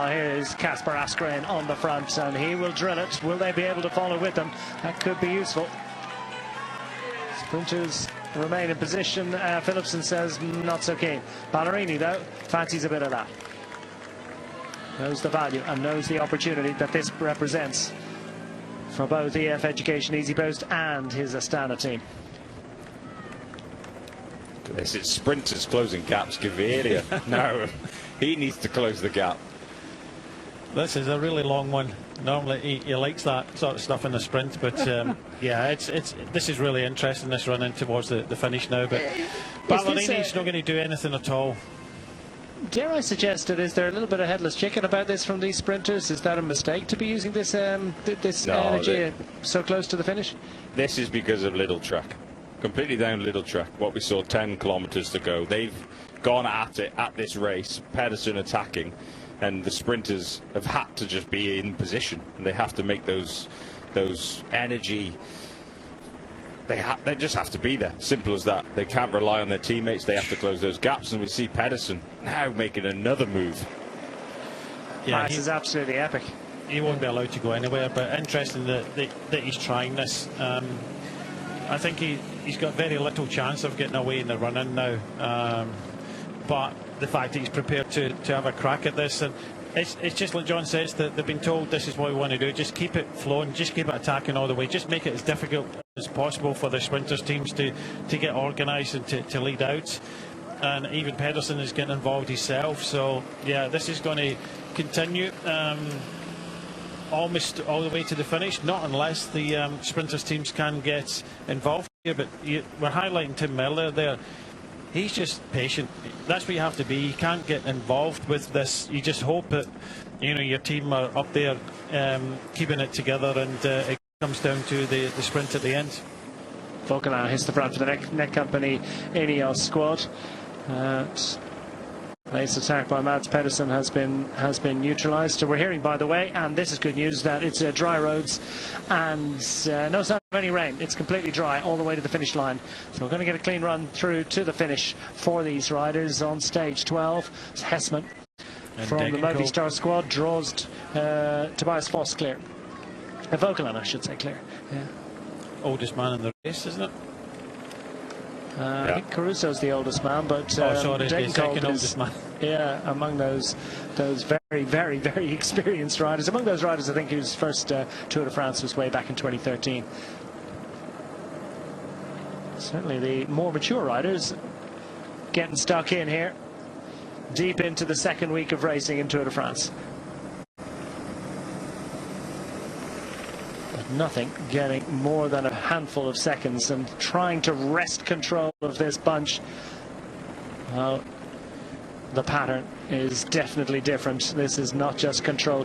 Here's Kasper Asgreen on the front, and he will drill it. Will they be able to follow with them? That could be useful. Sprinters remain in position. Philipsen says not so keen. Ballerini, though, fancies a bit of that. Knows the value and knows the opportunity that this represents for both EF Education EasyPost and his Astana team. This is sprinters closing gaps. Gaviria, no, he needs to close the gap. This is a really long one. Normally he likes that sort of stuff in the sprint, but yeah, this is really interesting, this run in towards the finish now. But Ballerini's not going to do anything at all. Dare I suggest it? Is there a little bit of headless chicken about this from these sprinters? Is that a mistake to be using this energy so close to the finish? This is because of Little Track. Completely down Little Track. What we saw 10 kilometres to go. They've gone at it at this race. Pedersen attacking, and the sprinters have had to just be in position. And they have to make those energy. They just have to be there. Simple as that. They can't rely on their teammates. They have to close those gaps. And we see Pedersen now making another move. Yeah, this is absolutely epic. He won't be allowed to go anywhere. But interesting that he's trying this. I think he's got very little chance of getting away in the run-in now. But the fact that he's prepared to have a crack at this, and it's just like John says, that they've been told this is what we want to do. Just keep it flowing, just keep it attacking all the way, just make it as difficult as possible for the sprinters teams to get organised and to lead out. And even Pedersen is getting involved himself. So yeah, this is going to continue almost all the way to the finish, not unless the sprinters teams can get involved here. But we're highlighting Tim Merlier there. He's just patient. That's what you have to be. You can't get involved with this. You just hope that your team are up there keeping it together, and it comes down to the sprint at the end. Vokeland hits the front for the Netcompany Ineos squad. Nice attack by Mads Pedersen has been neutralised. So we're hearing, by the way, and this is good news, that it's dry roads and no sign of any rain. It's completely dry all the way to the finish line. So we're going to get a clean run through to the finish for these riders on stage 12. It's Hessman from the Movistar squad draws Tobias Foss clear. Vokeland, I should say, clear. Yeah. Oldest man in the race, isn't it? I think Caruso's the oldest man, but sorry, the second oldest man. Yeah, among those very, very, very experienced riders. Among those riders, I think whose first Tour de France was way back in 2013. Certainly the more mature riders getting stuck in here, deep into the second week of racing in Tour de France. Nothing getting more than a handful of seconds and trying to wrest control of this bunch. Well, the pattern is definitely different. This is not just control.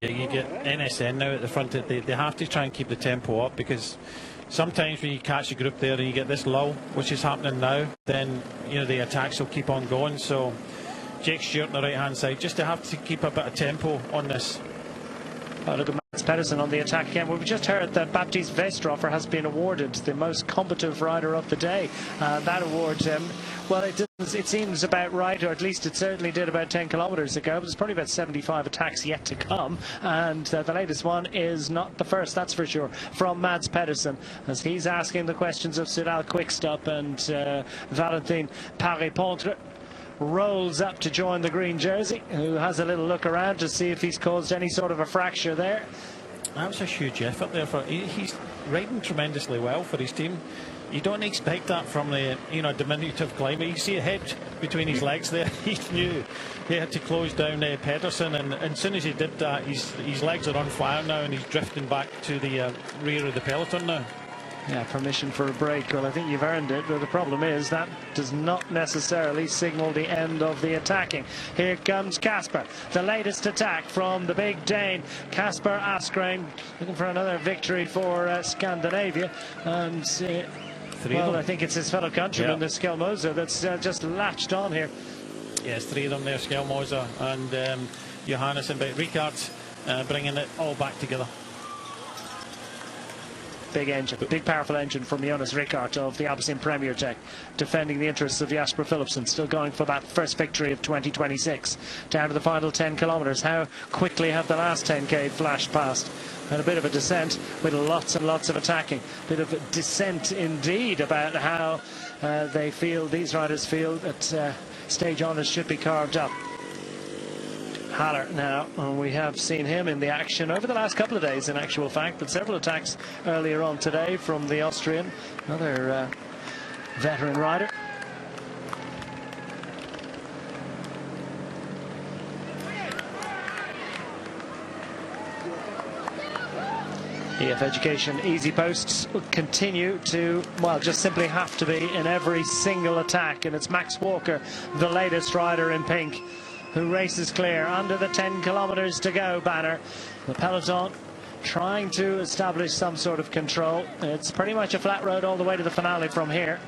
Yeah, you get NSN now at the front. They have to try and keep the tempo up, because sometimes when you catch a group there and you get this lull, which is happening now, then the attacks will keep on going. So Jake Stewart on the right hand side, just to have to keep a bit of tempo on this. Oh, look at Mads Pedersen on the attack again. We've just heard that Baptiste Westroffer has been awarded the most combative rider of the day. That award, well, it seems about right, or at least it certainly did about 10 kilometres ago. But there's probably about 75 attacks yet to come, and the latest one is not the first, that's for sure, from Mads Pedersen, as he's asking the questions of Soudal Quickstep and Valentin Paré-Pontre. Rolls up to join the green jersey, who has a little look around to see if he's caused any sort of a fracture there. That was a huge effort there. He's riding tremendously well for his team. You don't expect that from the diminutive climber. You see a head between his legs there. He knew he had to close down Pedersen, and as soon as he did that, his legs are on fire now, and he's drifting back to the rear of the peloton now. Yeah, permission for a break. Well, I think you've earned it, but the problem is that does not necessarily signal the end of the attacking. Here comes Kasper, the latest attack from the big Dane, Kasper Asgreen, looking for another victory for Scandinavia. And well, I think it's his fellow countryman, the Skelmoser, that's just latched on here. Yes, three of them there, Skelmoser and Johannes, but Ricard bringing it all back together. big engine, big powerful engine from Jonas Rickard of the Alpecin Premier Tech, defending the interests of Jasper Philipsen, still going for that first victory of 2026. Down to the final 10 kilometres. How quickly have the last 10k flashed past? And a bit of a descent with lots and lots of attacking. Bit of a descent indeed about how these riders feel that stage honours should be carved up. Haller now, and we have seen him in the action over the last couple of days in actual fact, but several attacks earlier on today from the Austrian, another veteran rider. EF Education Easy Posts will continue to, well, just simply have to be in every single attack. And it's Max Walker, the latest rider in pink, who races clear under the 10 kilometres to go banner. The peloton trying to establish some sort of control. It's pretty much a flat road all the way to the finale from here,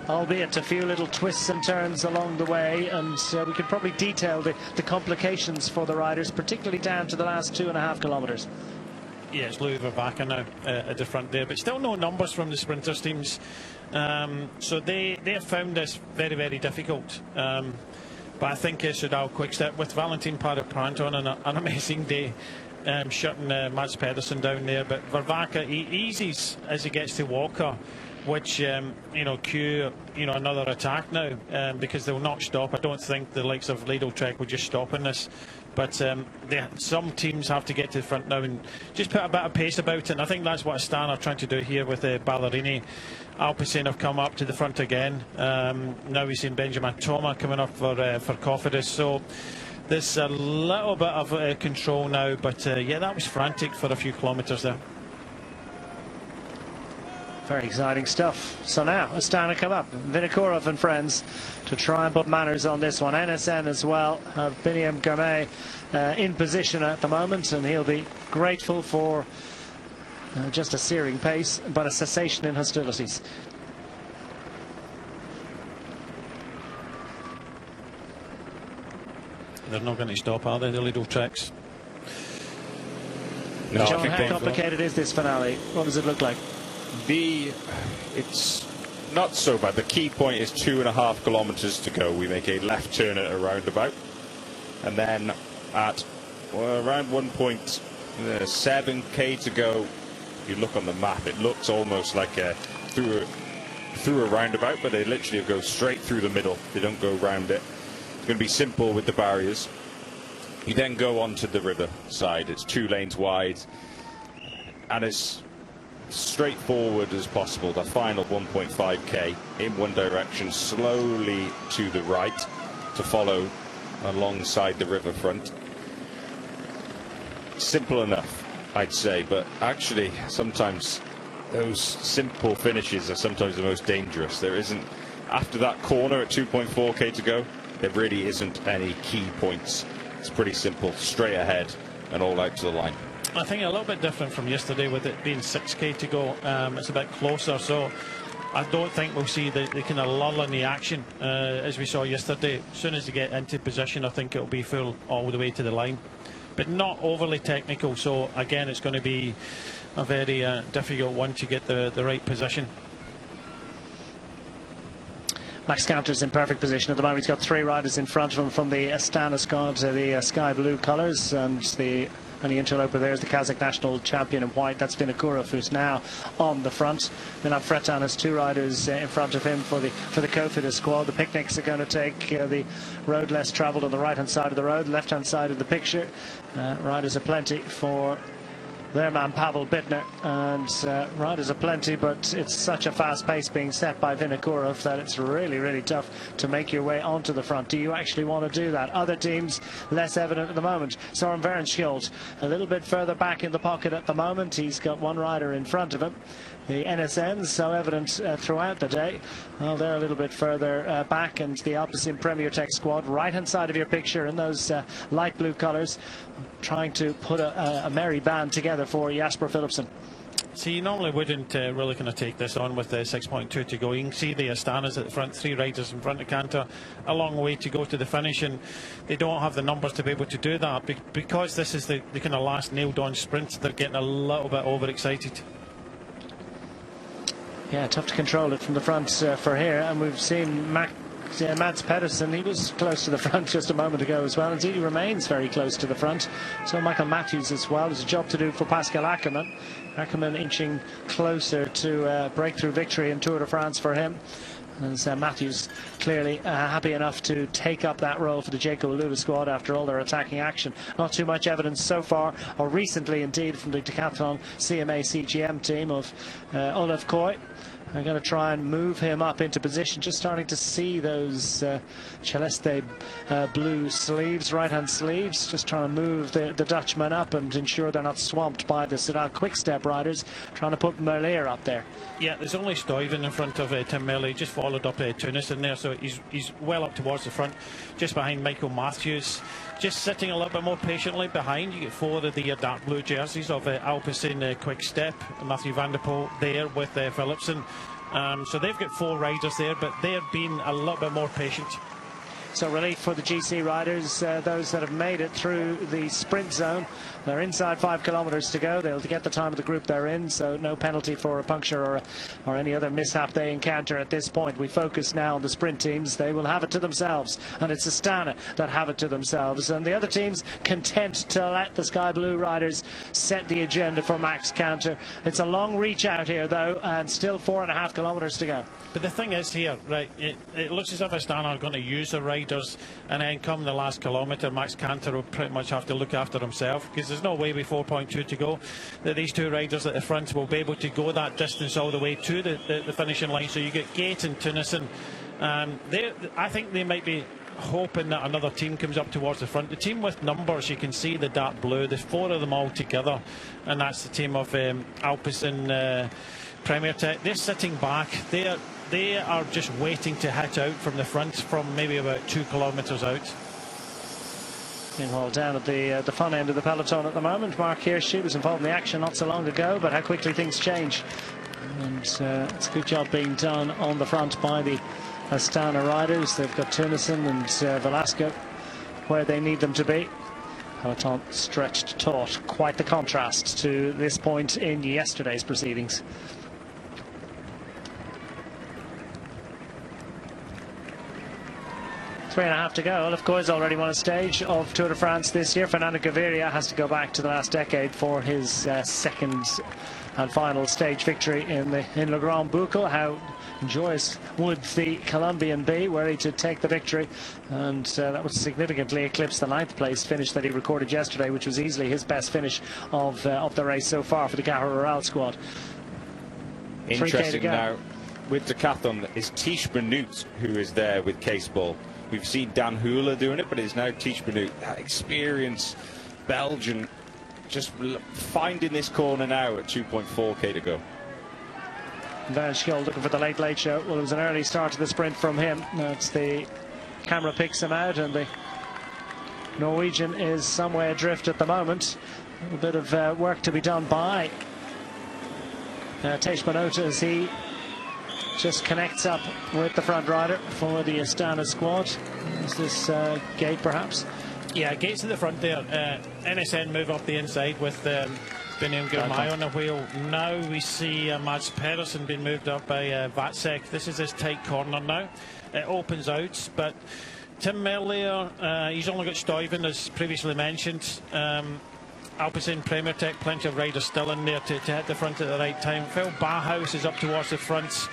albeit a few little twists and turns along the way, and we could probably detail the complications for the riders, particularly down to the last 2.5 kilometres. Yeah, it's Louis Vervaeke now at the front there, but still no numbers from the sprinters teams. So they have found this very, very difficult. But I think Soudal Quickstep with Valentin Paraprant on an amazing day, shutting Mats Pedersen down there. But Vervaeke, he eases as he gets to Walker, which cue another attack now, because they'll not stop. I don't think the likes of Lidl Trek will just stop in this. But some teams have to get to the front now and just put a bit of pace about it. And I think that's what Astana are trying to do here with Ballerini. Alpecin have come up to the front again. Now we've seen Benjamin Thomas coming up for Cofidis. So there's a little bit of control now. But yeah, that was frantic for a few kilometres there. Very exciting stuff. So now Astana come up, Vinokurov and friends, to try and put manners on this one. NSN as well have Biniam Girmay in position at the moment, and he'll be grateful for just a searing pace, but a cessation in hostilities. They're not going to stop, are they, the Lidl Treks? No, John, how complicated is this finale? What does it look like? It's not so bad. The key point is 2.5 kilometres to go. We make a left turn at a roundabout, and then at around 1.7k to go, you look on the map, it looks almost like through a roundabout, but they literally go straight through the middle. They don't go round it. It's going to be simple with the barriers. You then go onto the river side. It's 2 lanes wide, and it's straightforward as possible. The final 1.5k in one direction, slowly to the right to follow alongside the riverfront. Simple enough, I'd say, but actually sometimes those simple finishes are sometimes the most dangerous. There isn't, after that corner at 2.4k to go, there really isn't any key points. It's pretty simple, straight ahead and all out to the line. I think a little bit different from yesterday with it being 6k to go. It's a bit closer, so I don't think we'll see the kind of lull in the action as we saw yesterday. As soon as they get into position, I think it'll be full all the way to the line, but not overly technical. So again, it's going to be a very difficult one to get the right position. Max Canter's in perfect position at the moment. He's got 3 riders in front of him from the Astana squad, the sky blue colours, and the only interloper there is the Kazakh national champion in white. That's Vinokurov, who's now on the front. Then Fretan has 2 riders in front of him for the Cofidis squad. The picnics are going to take the road less travelled on the right hand side of the road, left hand side of the picture. Riders are plenty for their man Pavel Bittner, and riders are plenty, but it's such a fast pace being set by Vinokurov that it's really, really tough to make your way onto the front. Do you actually want to do that? Other teams less evident at the moment. Soren Verenskjold a little bit further back in the pocket at the moment. He's got 1 rider in front of him. The NSNs so evident throughout the day. Well, they're a little bit further back, and the Alpecin Premier Tech squad, right hand side of your picture in those light blue colours, trying to put a merry band together for Jasper Philipsen. See, you normally wouldn't really kind of take this on with 6.2 to go. You can see the Astanas at the front, 3 riders in front of Canter, a long way to go to the finish, and they don't have the numbers to be able to do that. Because this is the kind of last nailed on sprint, they're getting a little bit overexcited. Yeah, tough to control it from the front for here, and we've seen Mads Pedersen. He was close to the front just a moment ago as well. Indeed, he remains very close to the front. So Michael Matthews as well. There's a job to do for Pascal Ackermann. Ackermann inching closer to breakthrough victory in Tour de France for him. As Matthews clearly happy enough to take up that role for the Jayco Aluda squad after all their attacking action. Not too much evidence so far, or recently indeed, from the Decathlon CMA CGM team of Olaf Koy. I'm going to try and move him up into position. Just starting to see those Celeste blue sleeves, right-hand sleeves. Just trying to move the Dutchman up and ensure they're not swamped by the Soudal Quick-Step riders. Trying to put Merlier up there. Yeah, there's only Stuyven in front of Tim Merlier. Just followed up Tunis in there, so he's well up towards the front, just behind Michael Matthews. Just sitting a little bit more patiently behind. You get 4 of the dark blue jerseys of Alpecin Quick-Step. Mathieu van der Poel there with Philipsen. So they've got 4 riders there, but they're being a little bit more patient. So relief for the GC riders, those that have made it through the sprint zone. They're inside 5 kilometres to go. They'll get the time of the group they're in, so no penalty for a puncture or any other mishap they encounter at this point. We focus now on the sprint teams. They will have it to themselves, and it's Astana that have it to themselves. And the other teams content to let the Sky Blue riders set the agenda for Max Canter. It's a long reach out here, though, and still 4.5 kilometres to go. But the thing is here, right, it looks as if Astana are going to use the riders, and then come the last kilometre, Max Canter will pretty much have to look after himself, because there's no way with 4.2 to go that these 2 riders at the front will be able to go that distance all the way to the finishing line. So you get Gate and Tunison. I think they might be hoping that another team comes up towards the front. The team with numbers, you can see the dark blue, there's 4 of them all together, and that's the team of Alpecin Premier Tech. They're sitting back. They are just waiting to hit out from the front from maybe about 2 kilometres out. Meanwhile, down at the fun end of the peloton at the moment, Mark Hirschi was involved in the action not so long ago, but how quickly things change. And it's a good job being done on the front by the Astana riders. They've got Tunison and Velasco where they need them to be. Peloton stretched taut. Quite the contrast to this point in yesterday's proceedings. 3.5 to go. Olaf Koy's already won a stage of Tour de France this year. Fernando Gaviria has to go back to the last decade for his second and final stage victory in Le Grand Boucle. How joyous would the Colombian be were he to take the victory? And that would significantly eclipse the 9th place finish that he recorded yesterday, which was easily his best finish of the race so far for the Gahra Rural squad. Interesting now with Decathlon is Tish Benoot, who is there with Case Ball. We've seen Dan Hula doing it, but it's now Tish Benoot, that experienced Belgian, just finding this corner now at 2.4k to go. Van Schil looking for the late show. Well, it was an early start to the sprint from him. That's the camera picks him out, and the Norwegian is some way adrift at the moment. A little bit of work to be done by Tish Benoot as he just connects up with the front rider for the Astana squad. Is this Gate perhaps? Yeah, Gate's in the front there. NSN move up the inside with Benim Girmay on the wheel. Now we see Mads Pedersen being moved up by Vatsek. This is his tight corner now. It opens out, but Tim Merlier, he's only got Stuyven as previously mentioned. Alpecin Premier Tech, plenty of riders still in there to hit the front at the right time. Phil Bauhaus is up towards the front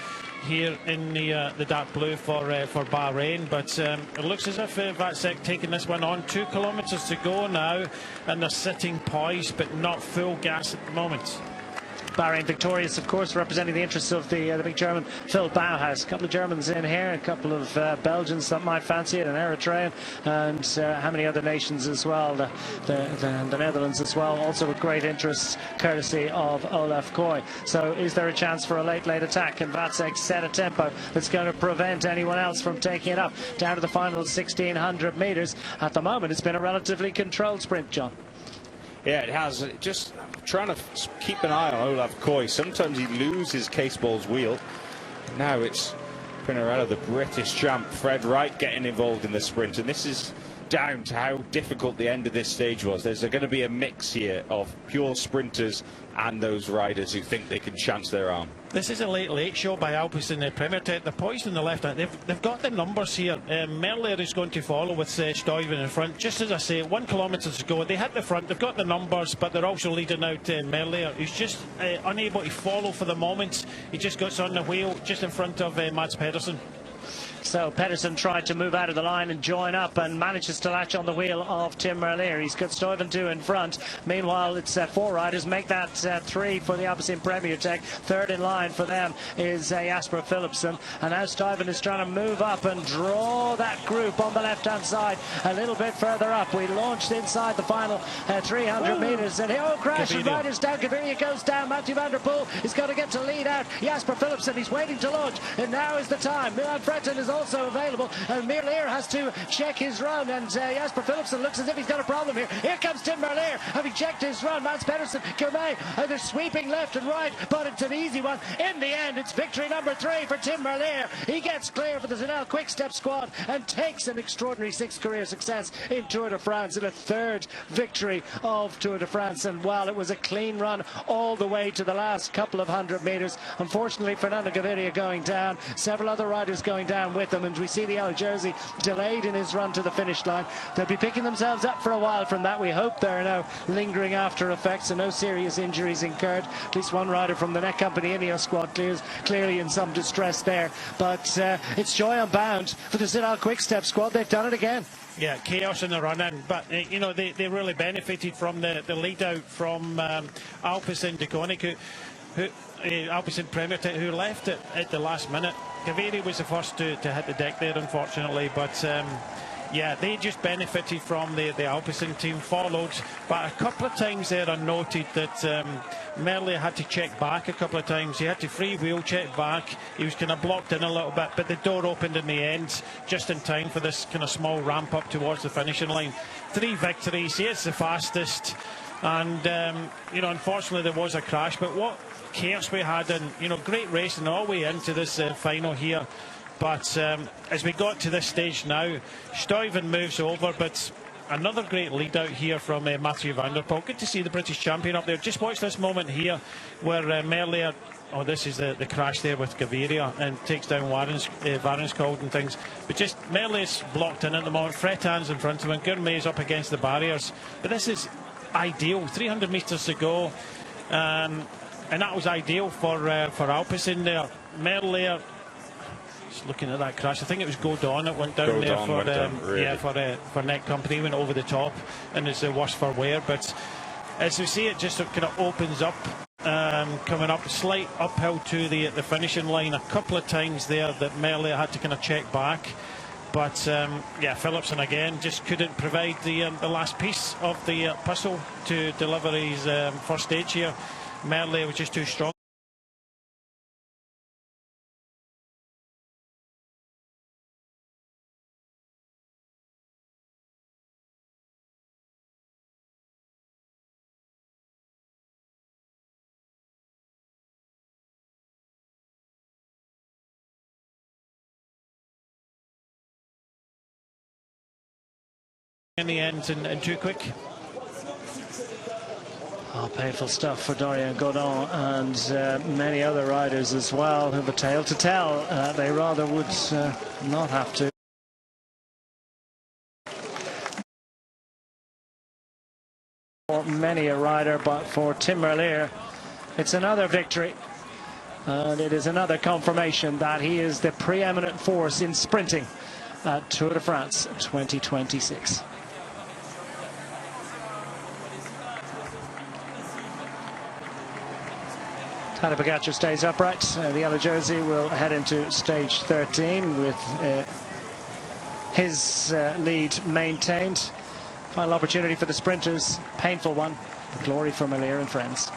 here in the dark blue for Bahrain, but it looks as if Vatsek taking this one on. 2 kilometres to go now, and they're sitting poised but not full gas at the moment. Bahrain victorious, of course, representing the interests of the big German Phil Bauhaus. A couple of Germans in here, a couple of Belgians that might fancy it, an Eritrean, and how many other nations as well, the Netherlands as well, also with great interest courtesy of Olaf Koy. So is there a chance for a late attack? Can Vatsek set a tempo that's going to prevent anyone else from taking it up down to the final 1,600 metres? At the moment, it's been a relatively controlled sprint, John. Yeah, it has. Just trying to keep an eye on Olaf Koy. Sometimes he loses Case Ball's wheel. Now it's Pinarello, the British champ, Fred Wright getting involved in the sprint. And this is down to how difficult the end of this stage was. There's going to be a mix here of pure sprinters and those riders who think they can chance their arm. This is a late show by Alpecin in the Premier Tech. They're poised in the left hand. They've got the numbers here. Merlier is going to follow with Stuyven in front. Just as I say, 1 kilometre to go. They hit the front. They've got the numbers, but they're also leading out Merlier, who's just unable to follow for the moment. He just gets on the wheel just in front of Mads Pedersen. So Pedersen tried to move out of the line and join up and manages to latch on the wheel of Tim Merlier. He's got Stuyven 2 in front. Meanwhile, it's 4 riders make that 3 for the Alpecin Premier Tech. Third in line for them is Jasper Philipsen. And now Stuyven is trying to move up and draw that group on the left-hand side a little bit further up. We launched inside the final 300 metres. And crash and riders down. Gaviria goes down. Mathieu van der Poel is going to get to lead out Jasper Philipsen. He's waiting to launch. And now is the time. Milan Frenton is also available, and Merlier has to check his run, and Jasper Philipsen looks as if he's got a problem here. Here comes Tim Merlier, having checked his run. Mads Pedersen, Kermay, they're sweeping left and right, but it's an easy one. In the end, it's victory number 3 for Tim Merlier. He gets clear for the Zenel Quick Step squad and takes an extraordinary 6th career success in Tour de France, and a 3rd victory of Tour de France. And while it was a clean run all the way to the last couple of 100 metres, unfortunately Fernando Gaviria going down, several other riders going down with them, and we see the yellow jersey delayed in his run to the finish line. They'll be picking themselves up for a while from that. We hope there are no lingering after effects and no serious injuries incurred. At least one rider from the Netcompany Ineos squad clearly in some distress there. But it's joy unbound for the Zenel Quick Step squad. They've done it again. Yeah, chaos in the run-in, but you know, they really benefited from the lead out from Alpecin Deceuninck, who Alpecin Premier Tech, who left it at the last minute. Gaviria was the first to hit the deck there, unfortunately, but yeah, they just benefited from the Alpecin team, followed, but a couple of times there I noted that Merlier had to check back a couple of times. He had to free wheel check back. He was kind of blocked in a little bit, but the door opened in the end just in time for this kind of small ramp up towards the finishing line. 3 victories. He is the fastest, and you know, unfortunately there was a crash, but what chaos we had, and you know, great racing all the way into this final here. But as we got to this stage now, Stuyven moves over, but another great lead out here from Mathieu van der Poel. Good to see the British champion up there. Just watch this moment here where Merlier, oh, this is the crash there with Gaviria, and takes down Warenschold and things. But just Merlier's blocked in at the moment. Fretan's in front of him. Gourmet is up against the barriers. But this is ideal. 300 metres to go. And that was ideal for Alpecin there. Merlier, just looking at that crash, I think it was Godon that went down there for Netcompany, went over the top, and it's worse for wear. But as we see, it just kind of opens up, coming up, slight uphill to the finishing line. A couple of times there that Merlier had to kind of check back. But yeah, Philipsen again just couldn't provide the last piece of the puzzle to deliver his first stage here. Merlier was just too strong. In the end, and too quick. Oh, painful stuff for Dorian Godon and many other riders as well who have a tale to tell. They rather would not have to. For many a rider, but for Tim Merlier, it's another victory. And it is another confirmation that he is the preeminent force in sprinting at Tour de France 2026. Tadej Pogacar stays upright. The yellow jersey will head into stage 13 with his lead maintained. Final opportunity for the sprinters, painful one. Glory for Merlier and friends.